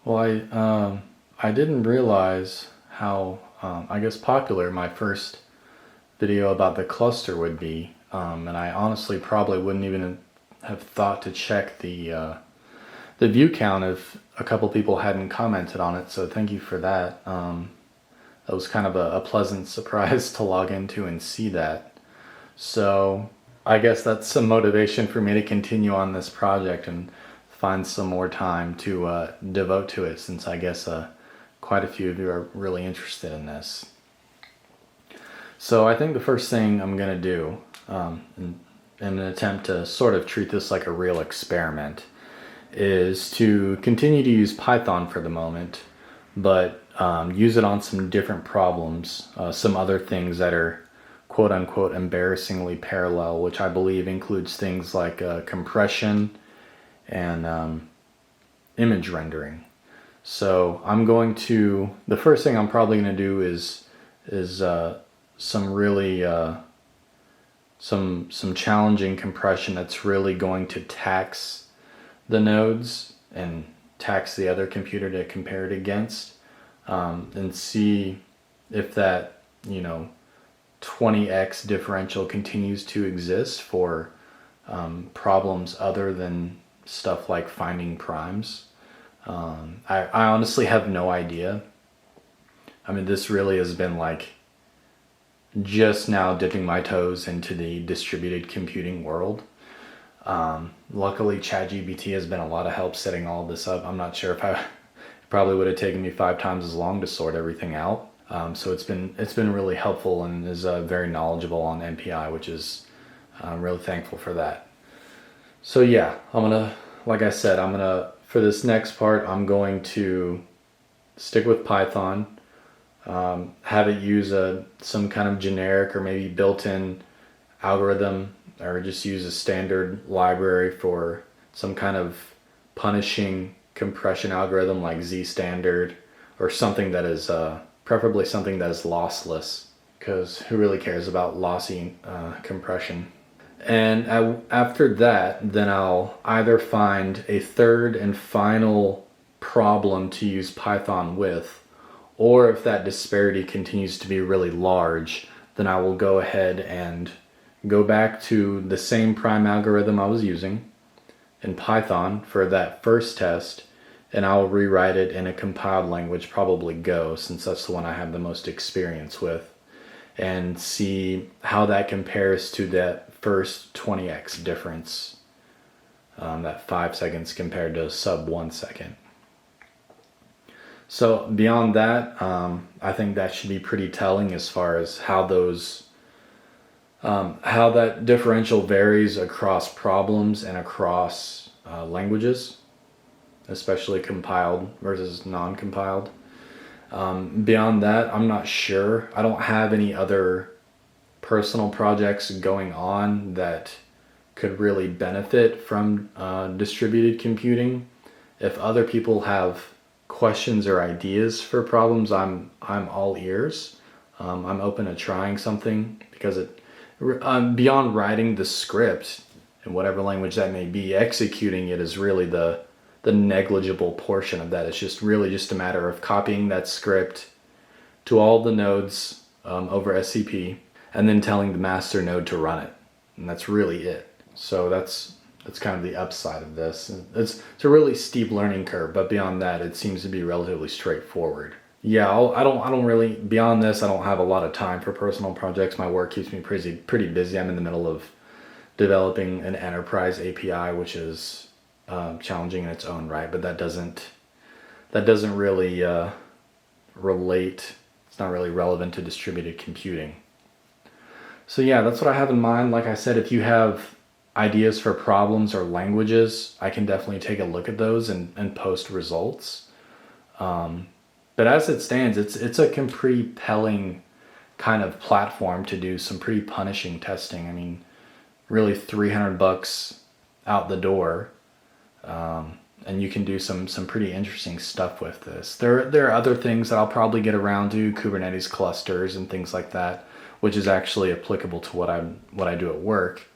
Well, I didn't realize how I guess popular my first video about the cluster would be, and I honestly probably wouldn't even have thought to check the view count if a couple people hadn't commented on it. So thank you for that. That was kind of a pleasant surprise to log into and see that. So I guess that's some motivation for me to continue on this project and find some more time to devote to it, since I guess quite a few of you are really interested in this. So I think the first thing I'm going to do, in an attempt to sort of treat this like a real experiment, is to continue to use Python for the moment, but use it on some different problems, some other things that are quote unquote embarrassingly parallel, which I believe includes things like compression and image rendering. So the first thing I'm probably going to do is some really some challenging compression that's really going to tax the nodes and tax the other computer to compare it against, and see if that 20x differential continues to exist for problems other than stuff like finding primes. I honestly have no idea. I mean, this really has been like just now dipping my toes into the distributed computing world. Luckily, ChatGPT has been a lot of help setting all this up. I'm not sure if it probably would have taken me 5 times as long to sort everything out. So it's been really helpful and is very knowledgeable on MPI, which is I'm really thankful for that. So yeah, like I said, for this next part, I'm going to stick with Python, have it use some kind of generic or maybe built-in algorithm, or just use a standard library for some kind of punishing compression algorithm like Z standard, or something that is preferably something that is lossless, because who really cares about lossy compression? And after that, then I'll either find a third and final problem to use Python with, or if that disparity continues to be really large, then I will go ahead and go back to the same prime algorithm I was using in Python for that first test, and I'll rewrite it in a compiled language, probably Go, since that's the one I have the most experience with, and see how that compares to that first 20x difference, that 5 seconds compared to sub 1 second. So beyond that, I think that should be pretty telling as far as how that differential varies across problems and across languages, especially compiled versus non-compiled. Beyond that, I'm not sure. I don't have any other personal projects going on that could really benefit from distributed computing. If other people have questions or ideas for problems, I'm all ears. I'm open to trying something, because beyond writing the script in whatever language that may be, executing it is really the negligible portion of that. It's just really just a matter of copying that script to all the nodes over SCP, and then telling the master node to run it, and that's really it. So that's kind of the upside of this. It's a really steep learning curve, but beyond that, it seems to be relatively straightforward. Yeah, I don't really, beyond this, I don't have a lot of time for personal projects. My work keeps me pretty busy. I'm in the middle of developing an enterprise API, which is challenging in its own right, but that doesn't really relate. It's not really relevant to distributed computing. So yeah, that's what I have in mind. Like I said, if you have ideas for problems or languages, I can definitely take a look at those and post results. But as it stands, it's a compelling kind of platform to do some pretty punishing testing. I mean, really $300 out the door, and you can do some pretty interesting stuff with this. There are other things that I'll probably get around to, Kubernetes clusters and things like that, which is actually applicable to what I do at work,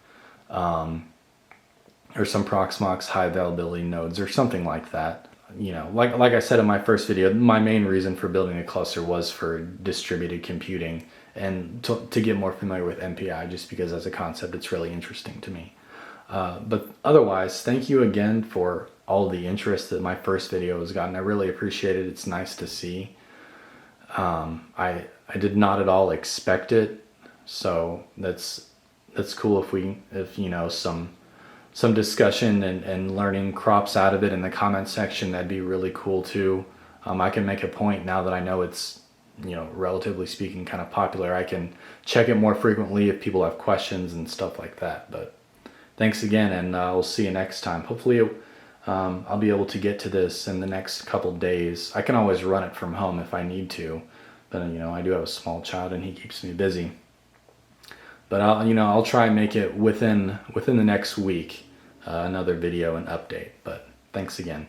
or some Proxmox high availability nodes or something like that. like I said in my first video, my main reason for building a cluster was for distributed computing and to get more familiar with MPI, just because as a concept it's really interesting to me. But otherwise, thank you again for all the interest that my first video has gotten. I really appreciate it. It's nice to see. I did not at all expect it, so that's cool if some discussion and learning crops out of it in the comment section. That'd be really cool too. I can make a point now that I know it's, relatively speaking, kind of popular. I can check it more frequently if people have questions and stuff like that. But thanks again, and we'll see you next time. Hopefully I'll be able to get to this in the next couple days. I can always run it from home if I need to, but I do have a small child and he keeps me busy. But I'll try and make it within the next week, another video and update. But thanks again.